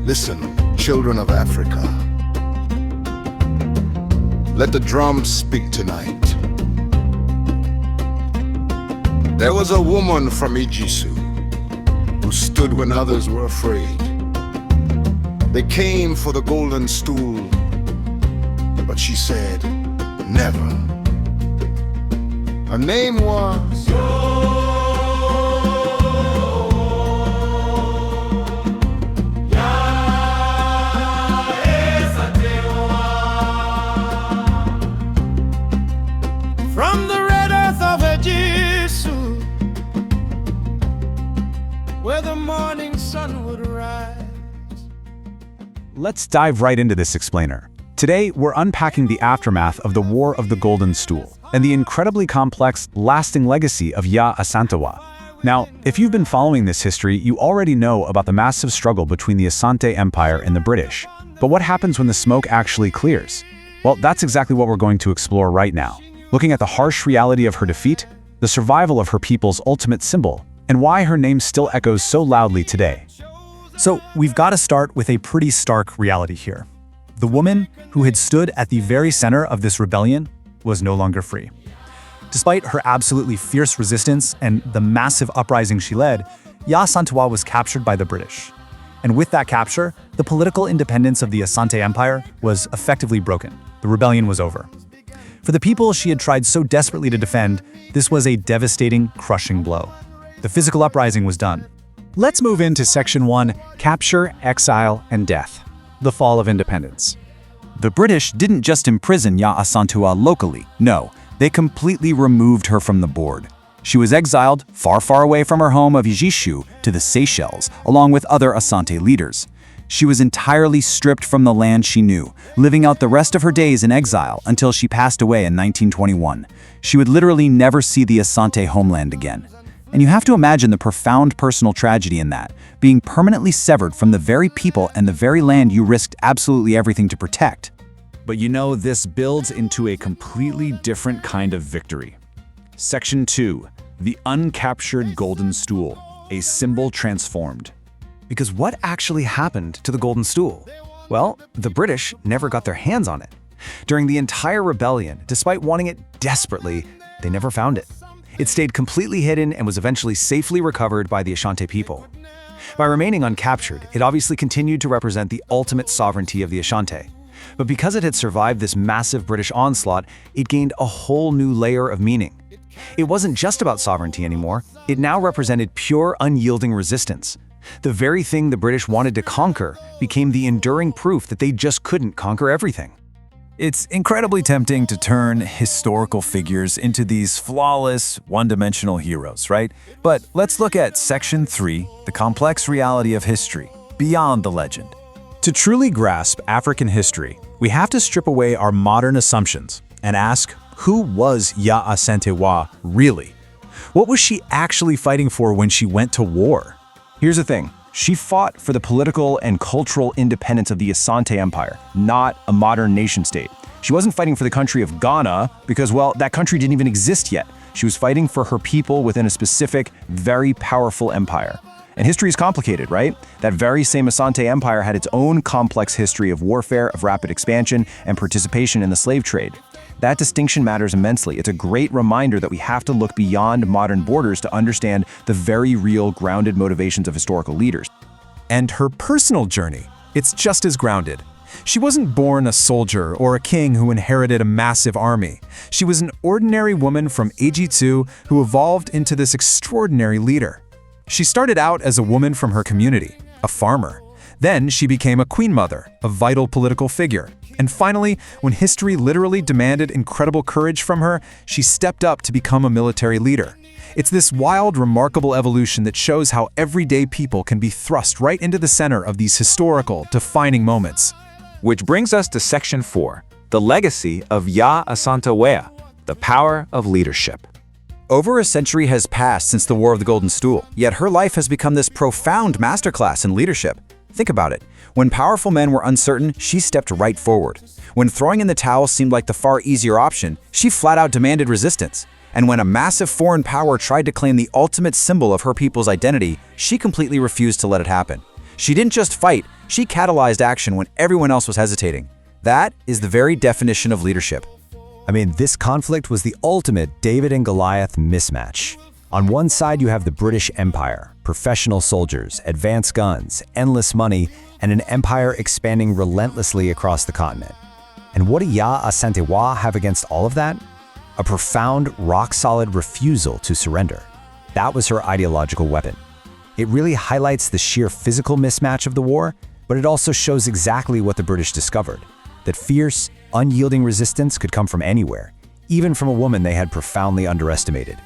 Listen, children of Africa. Let the drums speak tonight. There was a woman from Ejisu who stood when others were afraid. They came for the golden stool, but she said, never. Her name was... From the red earth of Ejisu, where the morning sun would rise. Let's dive right into this explainer. Today, we're unpacking the aftermath of the War of the Golden Stool and the incredibly complex, lasting legacy of Yaa Asantewaa. Now, if you've been following this history, you already know about the massive struggle between the Asante Empire and the British. But what happens when the smoke actually clears? Well, that's exactly what we're going to explore right now, looking at the harsh reality of her defeat, the survival of her people's ultimate symbol, and why her name still echoes so loudly today. So we've got to start with a pretty stark reality here. The woman who had stood at the very center of this rebellion was no longer free. Despite her absolutely fierce resistance and the massive uprising she led, Yaa Asantewaa was captured by the British. And with that capture, the political independence of the Asante Empire was effectively broken. The rebellion was over. For the people she had tried so desperately to defend, this was a devastating, crushing blow. The physical uprising was done. Let's move into Section 1, Capture, Exile, and Death. The Fall of Independence. The British didn't just imprison Yaa Asantewaa locally. No, they completely removed her from the board. She was exiled far, far away from her home of Ejisu to the Seychelles, along with other Asante leaders. She was entirely stripped from the land she knew, living out the rest of her days in exile until she passed away in 1921. She would literally never see the Asante homeland again. And you have to imagine the profound personal tragedy in that, being permanently severed from the very people and the very land you risked absolutely everything to protect. But you know, this builds into a completely different kind of victory. Section 2, the uncaptured golden stool, a symbol transformed. Because what actually happened to the Golden Stool? Well, the British never got their hands on it. During the entire rebellion, despite wanting it desperately, they never found it. It stayed completely hidden and was eventually safely recovered by the Asante people. By remaining uncaptured, it obviously continued to represent the ultimate sovereignty of the Asante. But because it had survived this massive British onslaught, it gained a whole new layer of meaning. It wasn't just about sovereignty anymore, it now represented pure, unyielding resistance. The very thing the British wanted to conquer became the enduring proof that they just couldn't conquer everything. It's incredibly tempting to turn historical figures into these flawless, one-dimensional heroes, right? But let's look at Section 3, the complex reality of history, beyond the legend. To truly grasp African history, we have to strip away our modern assumptions and ask, who was Yaa Asantewaa really? What was she actually fighting for when she went to war? Here's the thing. She fought for the political and cultural independence of the Asante Empire, not a modern nation-state. She wasn't fighting for the country of Ghana because, well, that country didn't even exist yet. She was fighting for her people within a specific, very powerful empire. And history is complicated, right? That very same Asante Empire had its own complex history of warfare, of rapid expansion, and participation in the slave trade. That distinction matters immensely. It's a great reminder that we have to look beyond modern borders to understand the very real, grounded motivations of historical leaders. And her personal journey, it's just as grounded. She wasn't born a soldier or a king who inherited a massive army. She was an ordinary woman from Ejisu who evolved into this extraordinary leader. She started out as a woman from her community, a farmer. Then she became a queen mother, a vital political figure. And finally, when history literally demanded incredible courage from her, she stepped up to become a military leader. It's this wild, remarkable evolution that shows how everyday people can be thrust right into the center of these historical, defining moments. Which brings us to Section 4, the legacy of Yaa Asantewaa, the power of leadership. Over a century has passed since the War of the Golden Stool, yet her life has become this profound masterclass in leadership. Think about it. When powerful men were uncertain, she stepped right forward. When throwing in the towel seemed like the far easier option, she flat out demanded resistance. And when a massive foreign power tried to claim the ultimate symbol of her people's identity, she completely refused to let it happen. She didn't just fight, she catalyzed action when everyone else was hesitating. That is the very definition of leadership. I mean, this conflict was the ultimate David and Goliath mismatch. On one side, you have the British Empire, professional soldiers, advanced guns, endless money, and an empire expanding relentlessly across the continent. And what do Ya Asantewaa have against all of that? A profound, rock-solid refusal to surrender. That was her ideological weapon. It really highlights the sheer physical mismatch of the war, but it also shows exactly what the British discovered, that fierce, unyielding resistance could come from anywhere, even from a woman they had profoundly underestimated.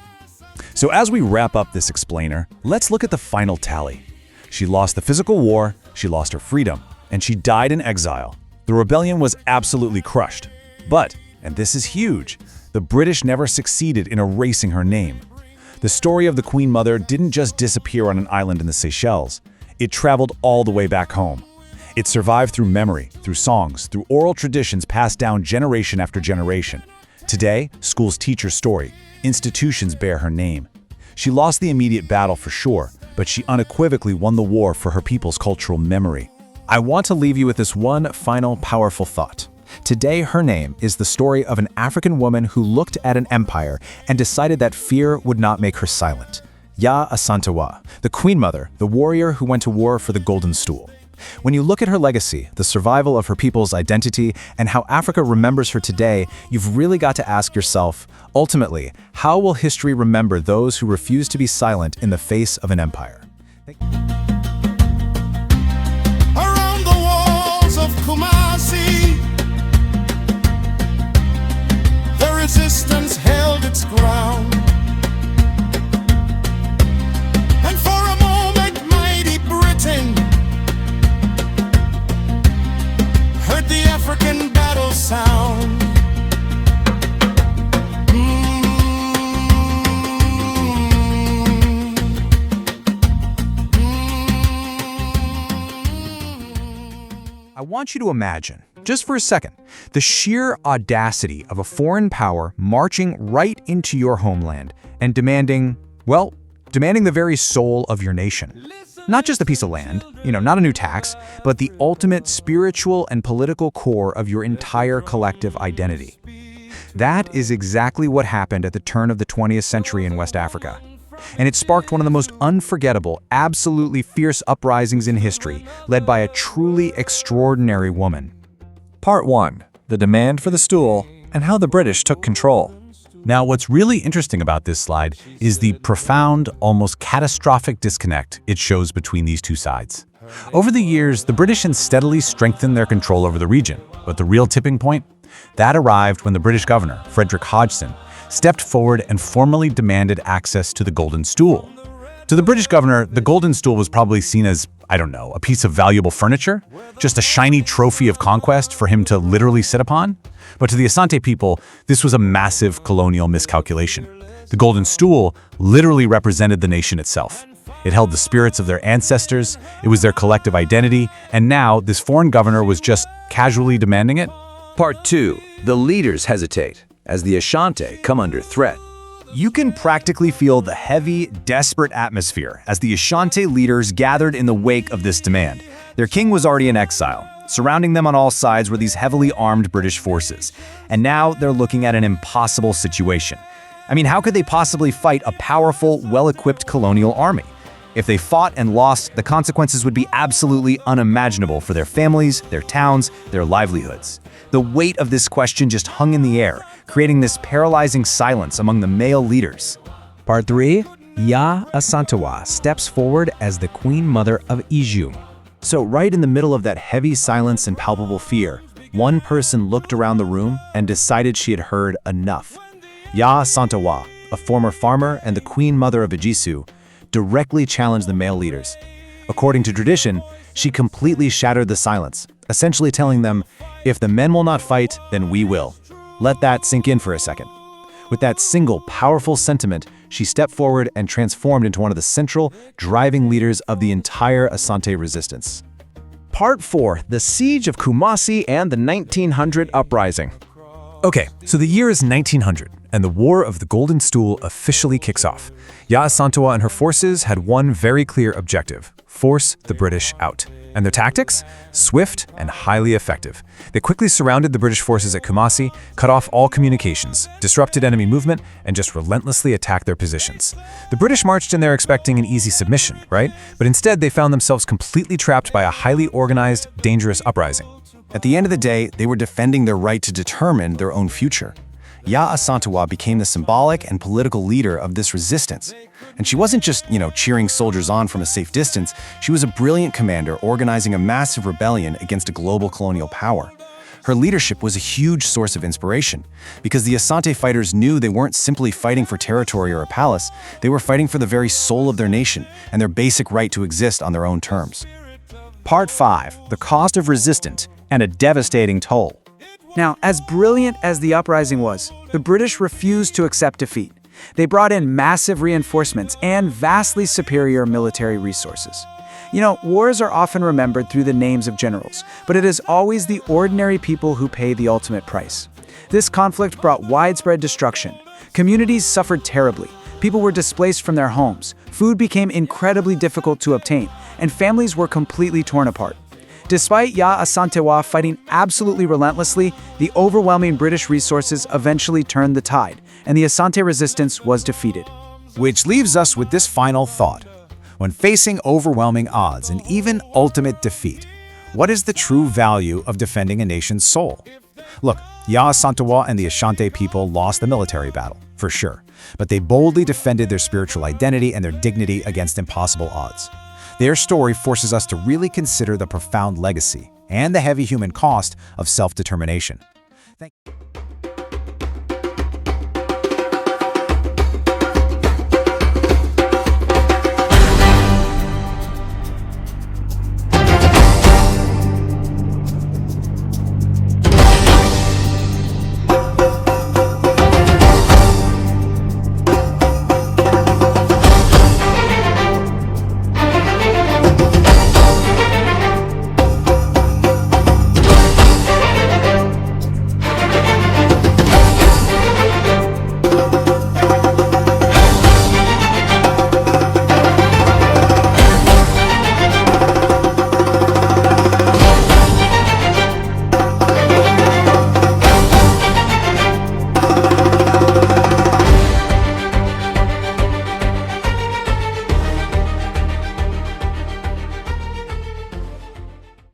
So as we wrap up this explainer, let's look at the final tally. She lost the physical war, she lost her freedom, and she died in exile. The rebellion was absolutely crushed. But, and this is huge, the British never succeeded in erasing her name. The story of the Queen Mother didn't just disappear on an island in the Seychelles. It traveled all the way back home. It survived through memory, through songs, through oral traditions passed down generation after generation. Today, schools teach her story. Institutions bear her name. She lost the immediate battle for sure, but she unequivocally won the war for her people's cultural memory. I want to leave you with this one final powerful thought. Today, her name is the story of an African woman who looked at an empire and decided that fear would not make her silent. Ya Asantewaa, the Queen Mother, the warrior who went to war for the Golden Stool. When you look at her legacy, the survival of her people's identity, and how Africa remembers her today, you've really got to ask yourself, ultimately, how will history remember those who refuse to be silent in the face of an empire? Around the walls of Kumasi, the resistance held its ground. And for a moment, mighty Britain heard the African battle sound. I want you to imagine, just for a second, the sheer audacity of a foreign power marching right into your homeland and demanding the very soul of your nation. Not just a piece of land, not a new tax, but the ultimate spiritual and political core of your entire collective identity. That is exactly what happened at the turn of the 20th century in West Africa. And it sparked one of the most unforgettable, absolutely fierce uprisings in history, led by a truly extraordinary woman. Part 1. The demand for the stool and how the British took control. Now, what's really interesting about this slide is the profound, almost catastrophic disconnect it shows between these two sides. Over the years, the British had steadily strengthened their control over the region, but the real tipping point? That arrived when the British governor, Frederick Hodgson, stepped forward and formally demanded access to the Golden Stool. To the British governor, the Golden Stool was probably seen as, a piece of valuable furniture, just a shiny trophy of conquest for him to literally sit upon. But to the Asante people, this was a massive colonial miscalculation. The Golden Stool literally represented the nation itself. It held the spirits of their ancestors, it was their collective identity, and now this foreign governor was just casually demanding it? Part 2. The leaders hesitate, as the Ashanti come under threat. You can practically feel the heavy, desperate atmosphere as the Ashanti leaders gathered in the wake of this demand. Their king was already in exile. Surrounding them on all sides were these heavily armed British forces. And now they're looking at an impossible situation. I mean, how could they possibly fight a powerful, well-equipped colonial army? If they fought and lost, the consequences would be absolutely unimaginable for their families, their towns, their livelihoods. The weight of this question just hung in the air, creating this paralyzing silence among the male leaders. Part 3. Ya Asantewaa steps forward as the Queen Mother of Iju. So right in the middle of that heavy silence and palpable fear, one person looked around the room and decided she had heard enough. Ya Asantewaa, a former farmer and the Queen Mother of Ejisu, directly challenged the male leaders. According to tradition, she completely shattered the silence, essentially telling them, if the men will not fight, then we will. Let that sink in for a second. With that single powerful sentiment, she stepped forward and transformed into one of the central, driving leaders of the entire Asante resistance. Part 4. The Siege of Kumasi and the 1900 Uprising. Okay, so the year is 1900, and the War of the Golden Stool officially kicks off. Ya Asantewaa and her forces had one very clear objective: force the British out. And their tactics? Swift and highly effective. They quickly surrounded the British forces at Kumasi, cut off all communications, disrupted enemy movement, and just relentlessly attacked their positions. The British marched in there expecting an easy submission, right? But instead, they found themselves completely trapped by a highly organized, dangerous uprising. At the end of the day, they were defending their right to determine their own future. Ya Asantewaa became the symbolic and political leader of this resistance. And she wasn't just, cheering soldiers on from a safe distance. She was a brilliant commander organizing a massive rebellion against a global colonial power. Her leadership was a huge source of inspiration, because the Asante fighters knew they weren't simply fighting for territory or a palace, they were fighting for the very soul of their nation and their basic right to exist on their own terms. Part 5. The cost of resistance and a devastating toll. Now, as brilliant as the uprising was, the British refused to accept defeat. They brought in massive reinforcements and vastly superior military resources. Wars are often remembered through the names of generals, but it is always the ordinary people who pay the ultimate price. This conflict brought widespread destruction. Communities suffered terribly. People were displaced from their homes. Food became incredibly difficult to obtain, and families were completely torn apart. Despite Ya Asantewaa fighting absolutely relentlessly, the overwhelming British resources eventually turned the tide, and the Asante resistance was defeated. Which leaves us with this final thought. When facing overwhelming odds and even ultimate defeat, what is the true value of defending a nation's soul? Look, Ya Asantewaa and the Ashanti people lost the military battle, for sure, but they boldly defended their spiritual identity and their dignity against impossible odds. Their story forces us to really consider the profound legacy and the heavy human cost of self-determination.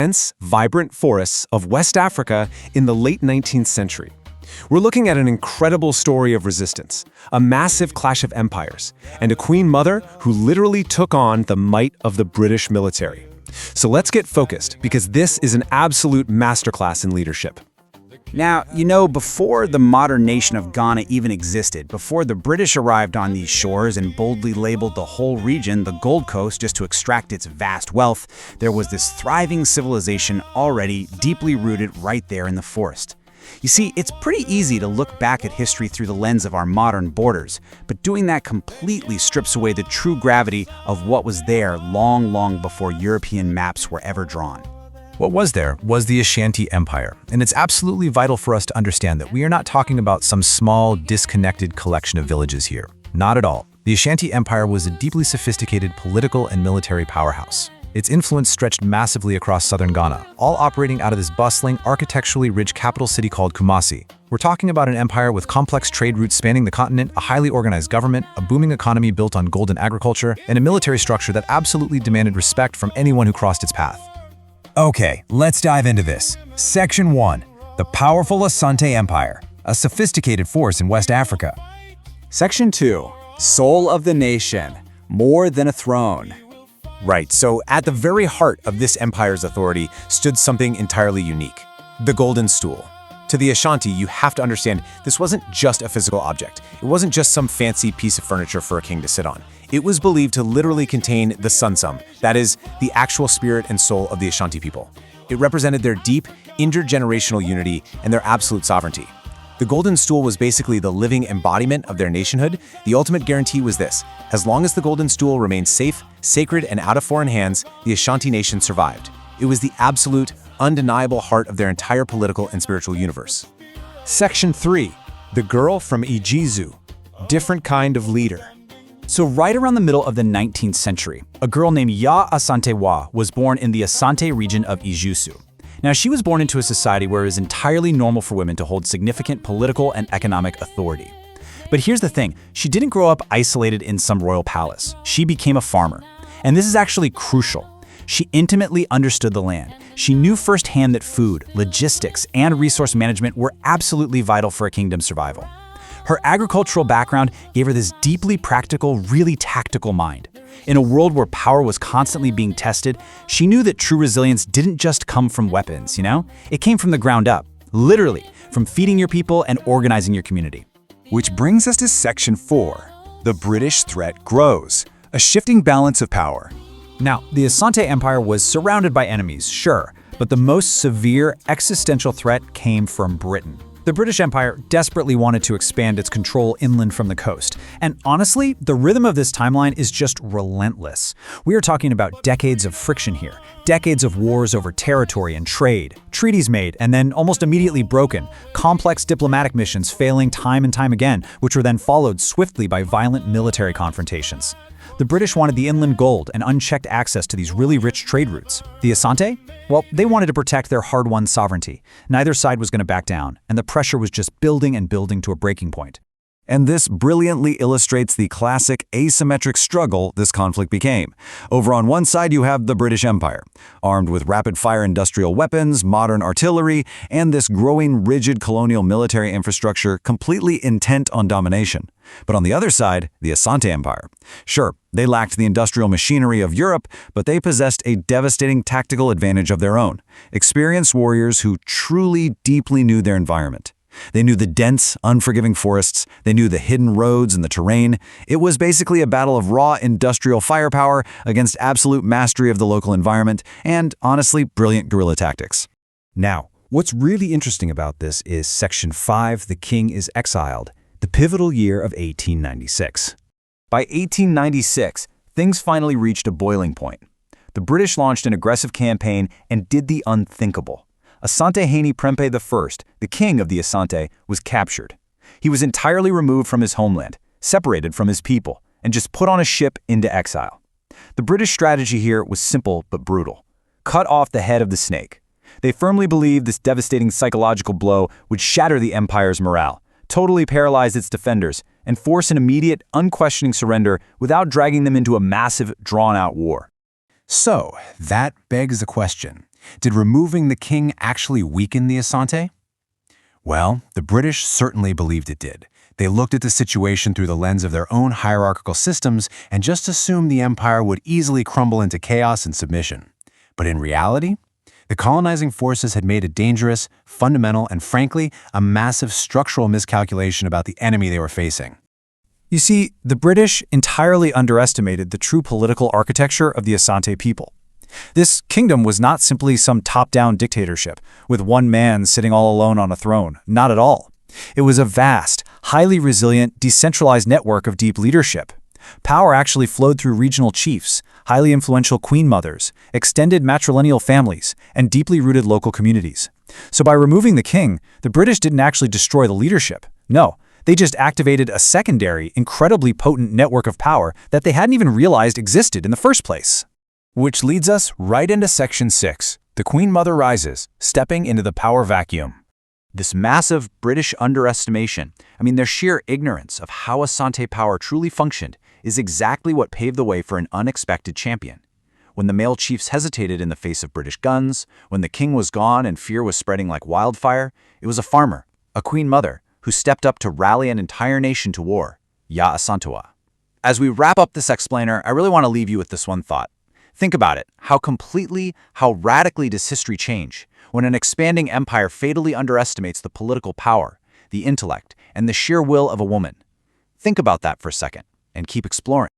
Dense, vibrant forests of West Africa in the late 19th century. We're looking at an incredible story of resistance, a massive clash of empires, and a queen mother who literally took on the might of the British military. So let's get focused, because this is an absolute masterclass in leadership. Now, before the modern nation of Ghana even existed, before the British arrived on these shores and boldly labeled the whole region the Gold Coast just to extract its vast wealth, there was this thriving civilization already deeply rooted right there in the forest. You see, it's pretty easy to look back at history through the lens of our modern borders, but doing that completely strips away the true gravity of what was there long, long before European maps were ever drawn. What was there was the Ashanti Empire, and it's absolutely vital for us to understand that we are not talking about some small, disconnected collection of villages here. Not at all. The Ashanti Empire was a deeply sophisticated political and military powerhouse. Its influence stretched massively across southern Ghana, all operating out of this bustling, architecturally rich capital city called Kumasi. We're talking about an empire with complex trade routes spanning the continent, a highly organized government, a booming economy built on golden agriculture, and a military structure that absolutely demanded respect from anyone who crossed its path. Okay, let's dive into this. Section 1. The powerful Asante Empire, a sophisticated force in West Africa. Section 2. Soul of the nation, more than a throne. Right, so at the very heart of this empire's authority stood something entirely unique: the Golden Stool. To the Ashanti, you have to understand this wasn't just a physical object. It wasn't just some fancy piece of furniture for a king to sit on. It was believed to literally contain the Sunsum, that is, the actual spirit and soul of the Ashanti people. It represented their deep, intergenerational unity and their absolute sovereignty. The Golden Stool was basically the living embodiment of their nationhood. The ultimate guarantee was this: as long as the Golden Stool remained safe, sacred, and out of foreign hands, the Ashanti nation survived. It was the absolute, undeniable heart of their entire political and spiritual universe. Section 3. The girl from Ijizu. Different kind of leader. So right around the middle of the 19th century, a girl named Ya Asantewa was born in the Asante region of Ijusu. Now, she was born into a society where it was entirely normal for women to hold significant political and economic authority. But here's the thing, she didn't grow up isolated in some royal palace. She became a farmer. And this is actually crucial. She intimately understood the land. She knew firsthand that food, logistics, and resource management were absolutely vital for a kingdom's survival. Her agricultural background gave her this deeply practical, really tactical mind. In a world where power was constantly being tested, she knew that true resilience didn't just come from weapons, It came from the ground up, literally, from feeding your people and organizing your community. Which brings us to Section 4. The British threat grows. A shifting balance of power. Now, the Asante Empire was surrounded by enemies, sure, but the most severe existential threat came from Britain. The British Empire desperately wanted to expand its control inland from the coast. And honestly, the rhythm of this timeline is just relentless. We are talking about decades of friction here, decades of wars over territory and trade, treaties made and then almost immediately broken, complex diplomatic missions failing time and time again, which were then followed swiftly by violent military confrontations. The British wanted the inland gold and unchecked access to these really rich trade routes. The Asante? Well, they wanted to protect their hard-won sovereignty. Neither side was going to back down, and the pressure was just building and building to a breaking point. And this brilliantly illustrates the classic asymmetric struggle this conflict became. Over on one side, you have the British Empire, armed with rapid-fire industrial weapons, modern artillery, and this growing rigid colonial military infrastructure completely intent on domination. But on the other side, the Asante Empire. Sure, they lacked the industrial machinery of Europe, but they possessed a devastating tactical advantage of their own. Experienced warriors who truly, deeply knew their environment. They knew the dense, unforgiving forests. They knew the hidden roads and the terrain. It was basically a battle of raw industrial firepower against absolute mastery of the local environment and, honestly, brilliant guerrilla tactics. Now, what's really interesting about this is Section 5, the king is exiled, the pivotal year of 1896. By 1896, things finally reached a boiling point. The British launched an aggressive campaign and did the unthinkable. Asante Haile Prempeh I, the king of the Asante, was captured. He was entirely removed from his homeland, separated from his people, and just put on a ship into exile. The British strategy here was simple but brutal. Cut off the head of the snake. They firmly believed this devastating psychological blow would shatter the empire's morale, totally paralyze its defenders, and force an immediate, unquestioning surrender without dragging them into a massive, drawn-out war. So, that begs the question. Did removing the king actually weaken the Asante? Well, the British certainly believed it did. They looked at the situation through the lens of their own hierarchical systems and just assumed the empire would easily crumble into chaos and submission. But in reality, the colonizing forces had made a dangerous, fundamental, and frankly, a massive structural miscalculation about the enemy they were facing. You see, the British entirely underestimated the true political architecture of the Asante people. This kingdom was not simply some top-down dictatorship, with one man sitting all alone on a throne. Not at all. It was a vast, highly resilient, decentralized network of deep leadership. Power actually flowed through regional chiefs, highly influential queen mothers, extended matrilineal families, and deeply rooted local communities. So by removing the king, the British didn't actually destroy the leadership. No, they just activated a secondary, incredibly potent network of power that they hadn't even realized existed in the first place. Which leads us right into Section 6. The Queen Mother rises, stepping into the power vacuum. This massive British underestimation, their sheer ignorance of how Asante power truly functioned, is exactly what paved the way for an unexpected champion. When the male chiefs hesitated in the face of British guns, when the king was gone and fear was spreading like wildfire, it was a farmer, a queen mother, who stepped up to rally an entire nation to war, Ya Asantewa. As we wrap up this explainer, I really want to leave you with this one thought. Think about it. How radically does history change when an expanding empire fatally underestimates the political power, the intellect, and the sheer will of a woman? Think about that for a second and keep exploring.